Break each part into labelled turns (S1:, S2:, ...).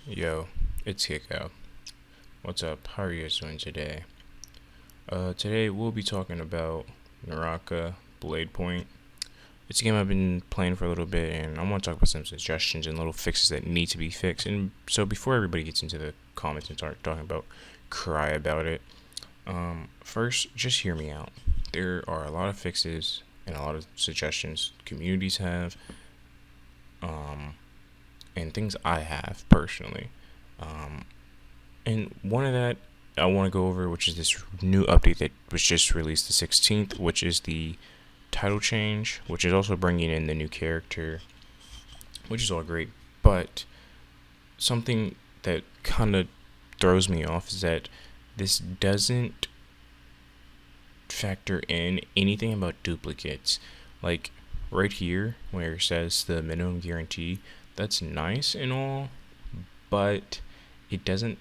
S1: Yo, it's Hiko. What's up? How are you guys doing today? Today we'll be talking about Naraka, Bladepoint. It's a game I've been playing for a little bit, and I want to talk about some suggestions and little fixes that need to be fixed. And so before everybody gets into the comments and start talking about cry about it, first, just hear me out. There are a lot of fixes and a lot of suggestions communities have, and things I have personally. And one of that I want to go over, which is this new update that was just released the 16th, which is the title change, which is also bringing in the new character, which is all great. But something that kind of throws me off is that this doesn't factor in anything about duplicates. Like right here, where it says the minimum guarantee, that's nice and all, but it doesn't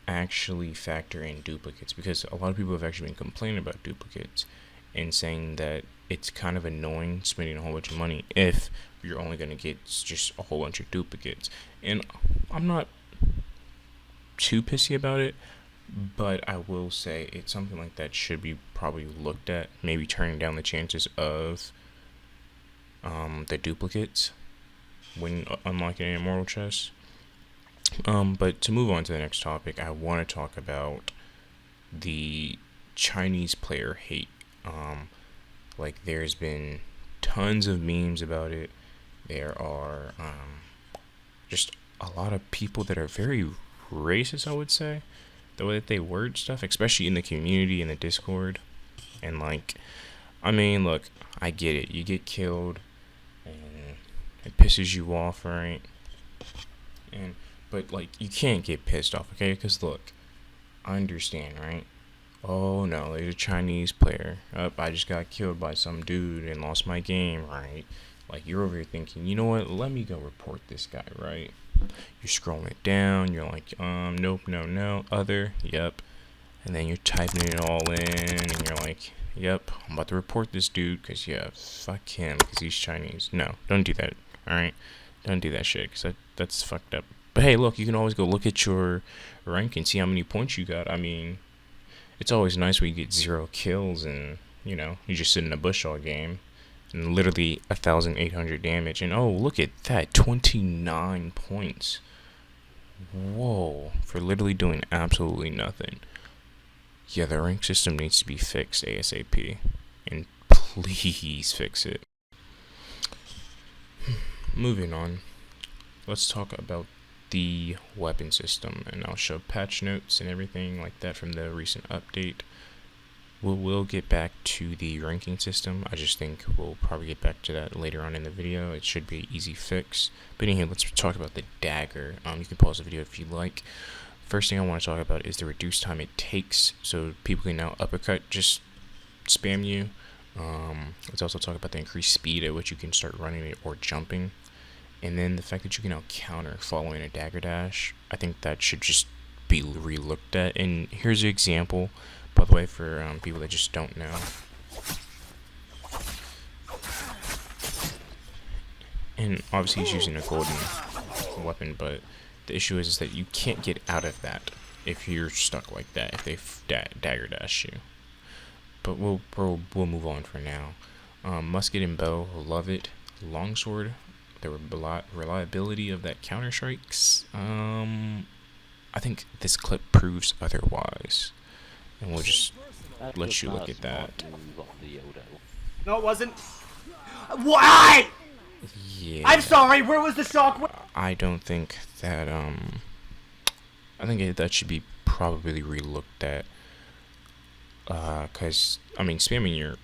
S1: actually factor in duplicates, because a lot of people have actually been complaining about duplicates and saying that it's kind of annoying spending a whole bunch of money if you're only going to get just a whole bunch of duplicates. And I'm not too pissy about it, but I will say it's something like that should be probably looked at, maybe turning down the chances of the duplicates when unlocking an immortal chest. But to move on to the next topic, I want to talk about the Chinese player hate. Like there's been tons of memes about it. There are just a lot of people that are very racist, I would say, the way that they word stuff, especially in the community, in the Discord. And like, I mean, look, I get it. You get killed, and it pisses you off, right? But like, you can't get pissed off, okay? Because look, I understand, right? Oh no, there's a Chinese player. I just got killed by some dude and lost my game, right? Like, you're over here thinking, you know what? Let me go report this guy, right? You're scrolling it down. You're like, nope, no, other, yep. And then you're typing it all in, and you're like, yep, I'm about to report this dude because, yeah, fuck him because he's Chinese. No, don't do that, alright? Don't do that shit because that's fucked up. But hey, look, you can always go look at your rank and see how many points you got. I mean, it's always nice when you get 0 kills and, you know, you just sit in a bush all game and literally 1,800 damage. And oh, look at that, 29 points. Whoa, for literally doing absolutely nothing. Yeah, the rank system needs to be fixed ASAP. And please fix it. Moving on, let's talk about the weapon system, and I'll show patch notes and everything like that from the recent update. We'll get back to the ranking system. I just think we'll probably get back to that later on in the video. It should be an easy fix. But anyway, let's talk about the dagger. You can pause the video if you like. First thing I want to talk about is the reduced time it takes, so people can now uppercut, just spam you. Let's also talk about the increased speed at which you can start running it or jumping. And then the fact that you can now counter following a dagger dash, I think that should just be re-looked at. And here's an example, by the way, for people that just don't know. And obviously he's using a golden weapon, but the issue is that you can't get out of that if you're stuck like that, if they dagger dash you. But we'll move on for now. Musket and bow, love it. Longsword, the reliability of that counter strikes. I think this clip proves otherwise, and we'll just let you look at that.
S2: No, it wasn't. What?
S1: Yeah.
S2: I'm sorry. Where was the shock?
S1: I don't think that. I think that should be probably relooked at. Cause I mean, spamming your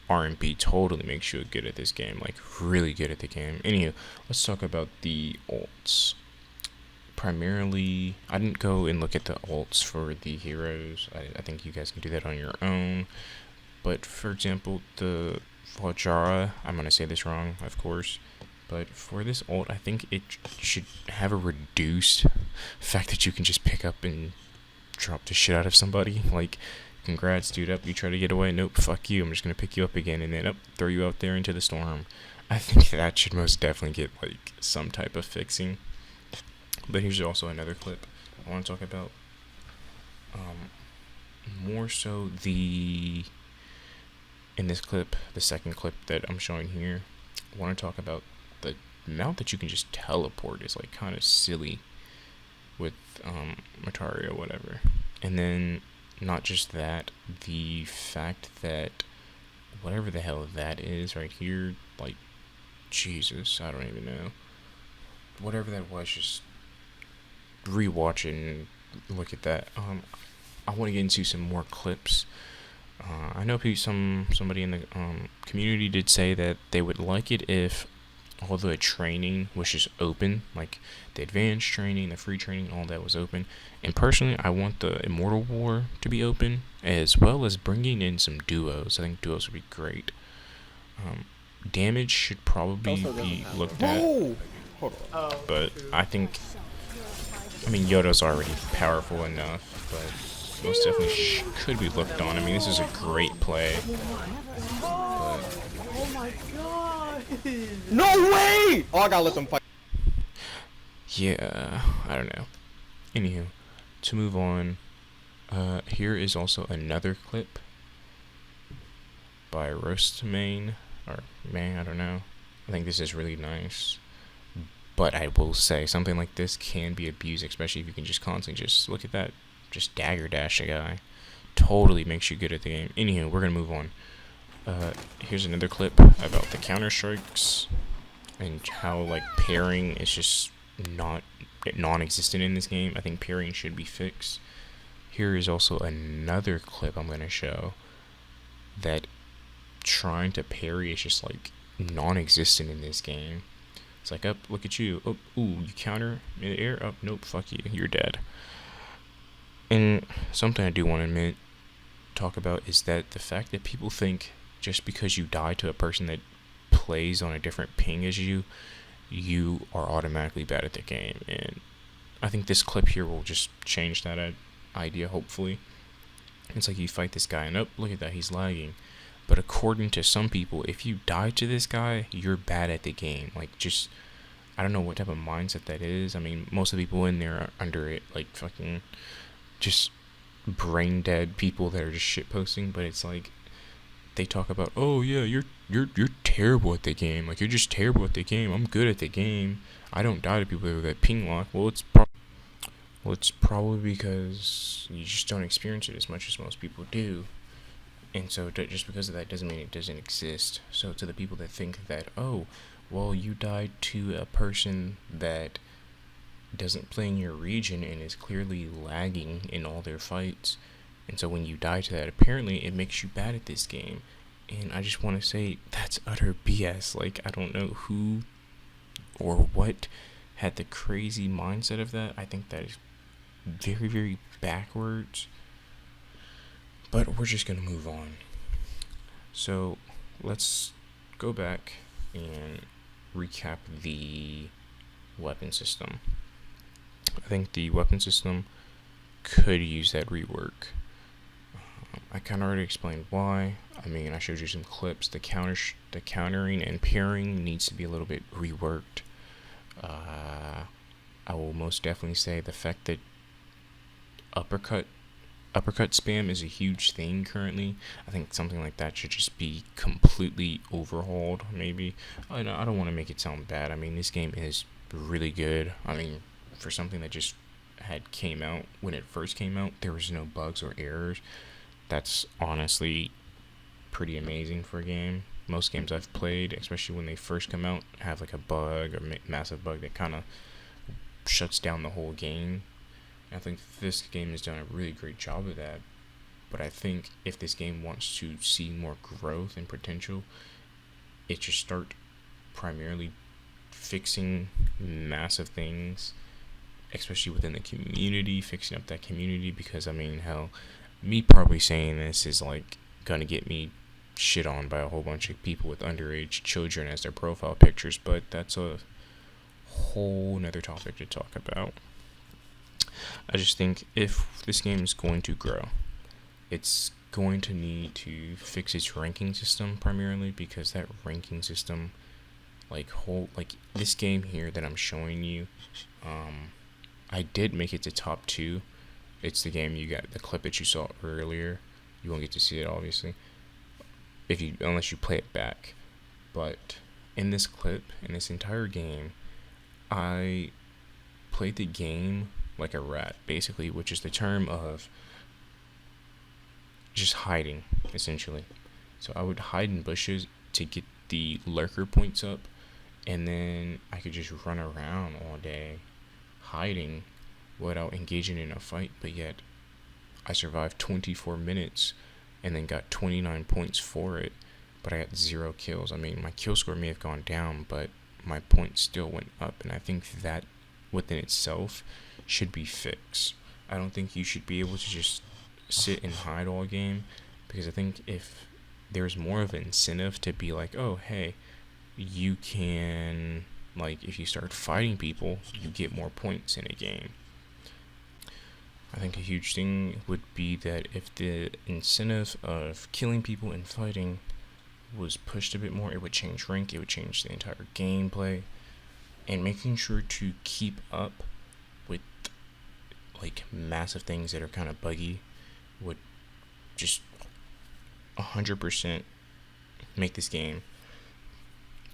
S1: RMP totally makes you good at this game, like really good at the game. Anywho, let's talk about the ults. Primarily, I didn't go and look at the ults for the heroes. I think you guys can do that on your own. But for example, the Vajara, I'm gonna say this wrong, of course. But for this ult, I think it should have a reduced fact that you can just pick up and drop the shit out of somebody. Like, congrats, dude, up, you try to get away, nope, fuck you, I'm just gonna pick you up again, and then up, throw you out there into the storm. I think that should most definitely get, like, some type of fixing. But here's also another clip I want to talk about. More so in this clip, the second clip that I'm showing here, I want to talk about the amount that you can just teleport is like kind of silly with Matari or whatever. And then not just that, the fact that whatever the hell that is right here, like Jesus, I don't even know. Whatever that was, just rewatch it and look at that. I want to get into some more clips. I know somebody in the community did say that they would like it if all the training was just open, like the advanced training, the free training, all that was open. And personally, I want the Immortal War to be open, as well as bringing in some duos. I think duos would be great. Damage should probably be looked at,
S3: Hold on.
S1: but I think, Yoda's already powerful enough, but most definitely could be looked on. This is a great play. But
S2: Oh my god!
S3: No way! Oh, I gotta let them fight.
S1: yeah, I don't know. Anywho, to move on, here is also another clip by Roastmain, or man, I don't know. I think this is really nice. But I will say, something like this can be abused, especially if you can just constantly just look at that, just dagger dash a guy. Totally makes you good at the game. Anywho, we're gonna move on. Here's another clip about the counter strikes and how like parrying is just non-existent in this game. I think parrying should be fixed. Here is also another clip I'm gonna show that trying to parry is just like non-existent in this game. It's like, up, look at you. Oh, ooh, you counter mid-air. Up, nope, fuck you, you're dead. And something I do want to talk about is that the fact that people think just because you die to a person that plays on a different ping as you are automatically bad at the game. And I think this clip here will just change that idea, hopefully. It's like you fight this guy and, oh, look at that, he's lagging. But according to some people, if you die to this guy, you're bad at the game. Like, just, I don't know what type of mindset that is. Most of the people in there are under it, like, fucking just brain dead people that are just shitposting. But it's like, they talk about, oh yeah, you're terrible at the game. Like, you're just terrible at the game. I'm good at the game. I don't die to people with that ping lock. Well, it's probably because you just don't experience it as much as most people do. And so just because of that doesn't mean it doesn't exist. So to the people that think that, oh, well, you died to a person that doesn't play in your region and is clearly lagging in all their fights, and so when you die to that, apparently it makes you bad at this game. And I just want to say that's utter BS. Like, I don't know who or what had the crazy mindset of that. I think that is very, very backwards. But we're just going to move on. So let's go back and recap the weapon system. I think the weapon system could use that rework. I kind of already explained why. I showed you some clips. The countering and parrying needs to be a little bit reworked. I will most definitely say the fact that uppercut spam is a huge thing currently. I think something like that should just be completely overhauled, maybe. I don't want to make it sound bad. This game is really good. For something that just came out, when it first came out, there was no bugs or errors. That's honestly pretty amazing for a game. Most games I've played, especially when they first come out, have like a bug or massive bug that kind of shuts down the whole game. I think this game has done a really great job of that. But I think if this game wants to see more growth and potential, it should start primarily fixing massive things, especially within the community, fixing up that community. Because hell, me probably saying this is like gonna get me shit on by a whole bunch of people with underage children as their profile pictures, but that's a whole nother topic to talk about. I just think if this game is going to grow, it's going to need to fix its ranking system primarily, because that ranking system, like this game here that I'm showing you, I did make it to top 2. It's the game you got, the clip that you saw earlier. You won't get to see it, obviously, unless you play it back. But in this clip, in this entire game, I played the game like a rat, basically, which is the term of just hiding, essentially. So I would hide in bushes to get the lurker points up, and then I could just run around all day hiding without engaging in a fight, but yet I survived 24 minutes and then got 29 points for it, but I got 0 kills. I mean, my kill score may have gone down, but my points still went up, and I think that within itself should be fixed. I don't think you should be able to just sit and hide all game, because I think if there's more of an incentive to be like, oh, hey, you can, like, if you start fighting people, you get more points in a game. I think a huge thing would be that if the incentive of killing people and fighting was pushed a bit more, it would change rank, it would change the entire gameplay, and making sure to keep up with, like, massive things that are kind of buggy would just 100% make this game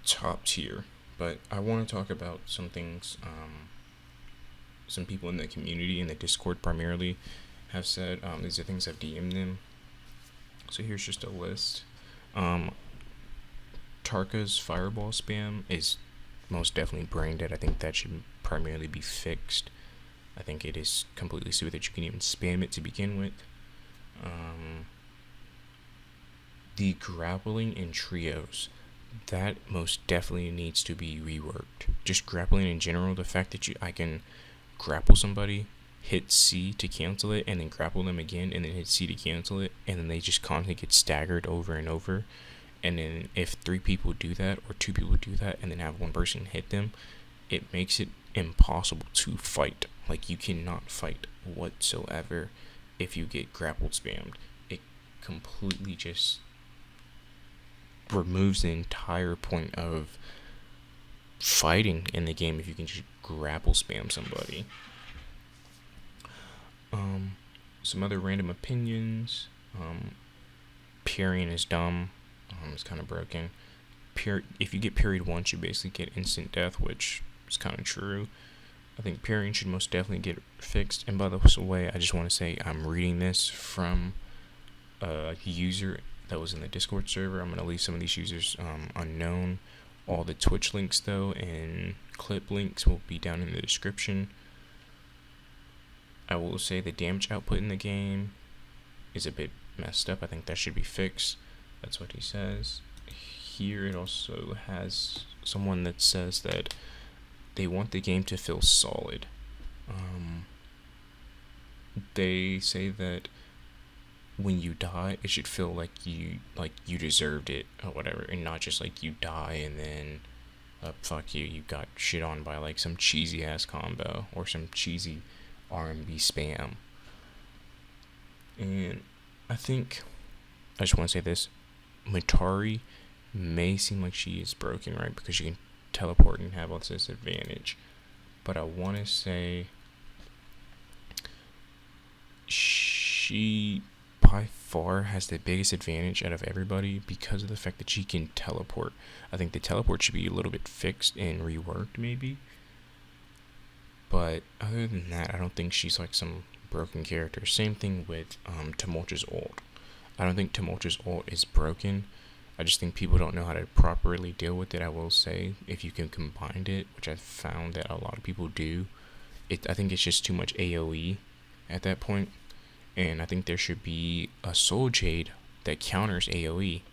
S1: top tier. But I want to talk about some things some people in the community, in the Discord primarily, have said. These are things I've DM'd them. So here's just a list. Tarka's fireball spam is most definitely brain dead. I think that should primarily be fixed. I think it is completely stupid that you can even spam it to begin with. The grappling in trios, that most definitely needs to be reworked. Just grappling in general, the fact that I can grapple somebody, hit C to cancel it, and then grapple them again, and then hit C to cancel it, and then they just constantly get staggered over and over. And then if 3 people do that, or 2 people do that, and then have 1 person hit them, it makes it impossible to fight. Like, you cannot fight whatsoever if you get grappled spammed. It completely just removes the entire point of fighting in the game if you can just grapple spam somebody. Some other random opinions. Parrying is dumb. It's kind of broken. If you get parried once, you basically get instant death, which is kind of true. I think parrying should most definitely get fixed. And by the way, I just want to say I'm reading this from a user that was in the Discord server. I'm going to leave some of these users unknown. All the Twitch links, though, and clip links will be down in the description. I will say the damage output in the game is a bit messed up. I think that should be fixed. That's what he says. Here it also has someone that says that they want the game to feel solid. They say that when you die, it should feel like you deserved it or whatever, and not just like you die and then fuck you got shit on by like some cheesy ass combo or some cheesy R&B spam. And I think I just want to say this: Matari may seem like she is broken, right? Because you can teleport and have all this advantage, but I want to say she by far has the biggest advantage out of everybody because of the fact that she can teleport. I think the teleport should be a little bit fixed and reworked maybe, but other than that, I don't think she's like some broken character. Same thing with Tumultuous ult. I don't think Tumultuous ult is broken. I just think people don't know how to properly deal with it. I will say, if you can combine it, which I've found that a lot of people do, I think it's just too much AoE at that point. And I think there should be a Soul Jade that counters AoE.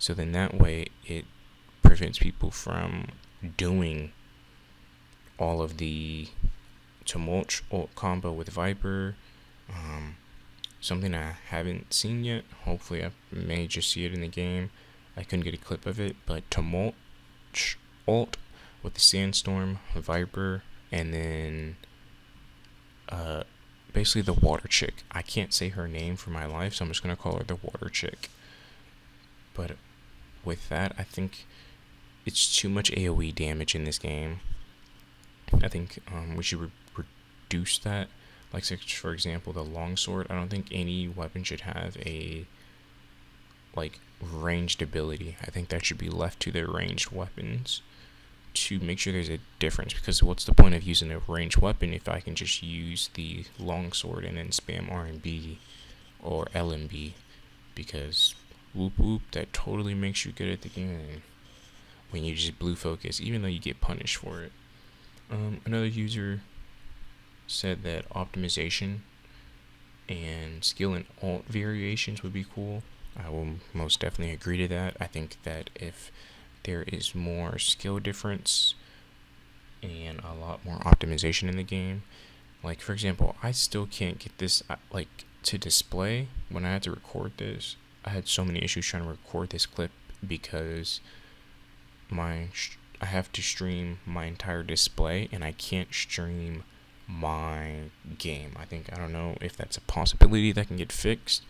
S1: So then that way it prevents people from doing all of the Tumult ult combo with Viper. Something I haven't seen yet. Hopefully I may just see it in the game. I couldn't get a clip of it, but Tumult ult with the Sandstorm, Viper, and then basically the water chick. I can't say her name for my life, so I'm just going to call her the water chick. But with that, I think it's too much AoE damage in this game. I think we should reduce that. Like, for example, the longsword. I don't think any weapon should have a like ranged ability. I think that should be left to their ranged weapons to make sure there's a difference, because what's the point of using a ranged weapon if I can just use the longsword and then spam R&B or LMB, because whoop whoop, that totally makes you good at the game when you just blue focus, even though you get punished for it. Another user said that optimization and skill and alt variations would be cool. I will most definitely agree to that. I think that if there is more skill difference and a lot more optimization in the game, like for example, I still can't get this like to display when I had to record this. I had so many issues trying to record this clip because I have to stream my entire display and I can't stream my game. I don't know if that's a possibility that can get fixed.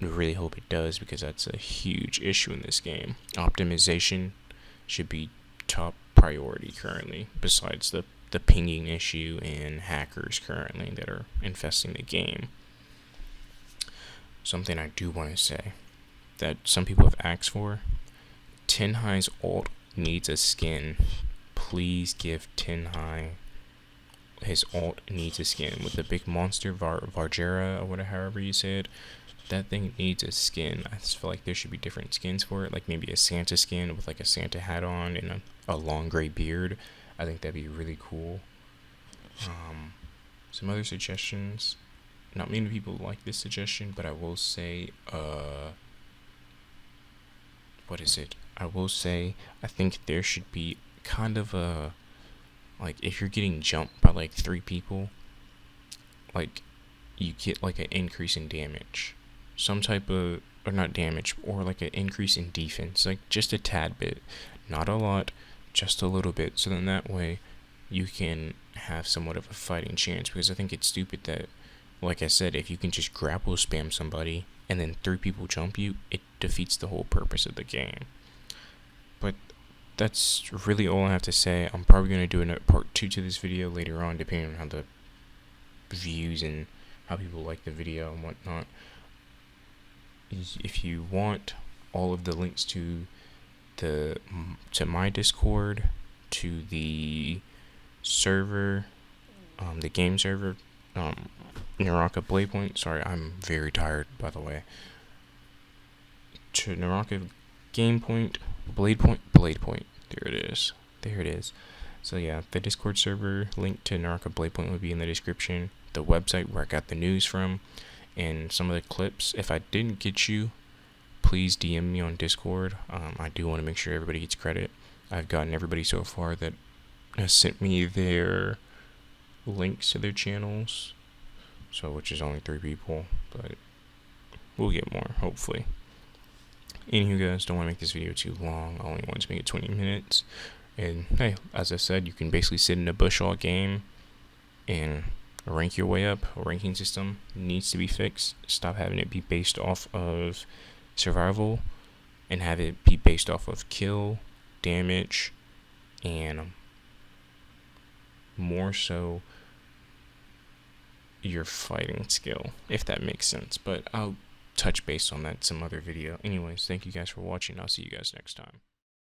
S1: I really hope it does, because that's a huge issue in this game. Optimization should be top priority currently, besides the pinging issue and hackers currently that are infesting the game. Something I do want to say that some people have asked for: Tenhai's ult needs a skin. Please give Tenhai his ult needs a skin. With the big monster Vargera or whatever, however you say it, that thing needs a skin. I just feel like there should be different skins for it, like maybe a Santa skin with like a Santa hat on and a long gray beard. I think that'd be really cool. Some other suggestions. Not many people like this suggestion, but I will say, what is it? I will say, I think there should be kind of a, like, if you're getting jumped by like 3 people, like, you get like an increase in damage. Some type of, or not damage, or like an increase in defense, like just a tad bit, not a lot, just a little bit, so then that way you can have somewhat of a fighting chance, because I think it's stupid that, like I said, if you can just grapple spam somebody and then 3 people jump you, it defeats the whole purpose of the game. But that's really all I have to say. I'm probably going to do a part 2 to this video later on, depending on how the views and how people like the video and whatnot. If you want all of the links to my Discord, to the server, the game server, Naraka Bladepoint. Sorry, I'm very tired, by the way. To Naraka Gamepoint, Bladepoint. There it is. So yeah, the Discord server link to Naraka Bladepoint will be in the description. The website where I got the news from, and some of the clips. If I didn't get you, please DM me on Discord. I do want to make sure everybody gets credit. I've gotten everybody so far that has sent me their links to their channels, so which is only 3 people, but we'll get more hopefully. Anywho, guys, don't want to make this video too long. I only want to make it 20 minutes. And hey, as I said, you can basically sit in a bush all game and rank your way up. A ranking system needs to be fixed. Stop having it be based off of survival and have it be based off of kill, damage, and more so your fighting skill, if that makes sense. But I'll touch base on that in some other video. Anyways, thank you guys for watching. I'll see you guys next time.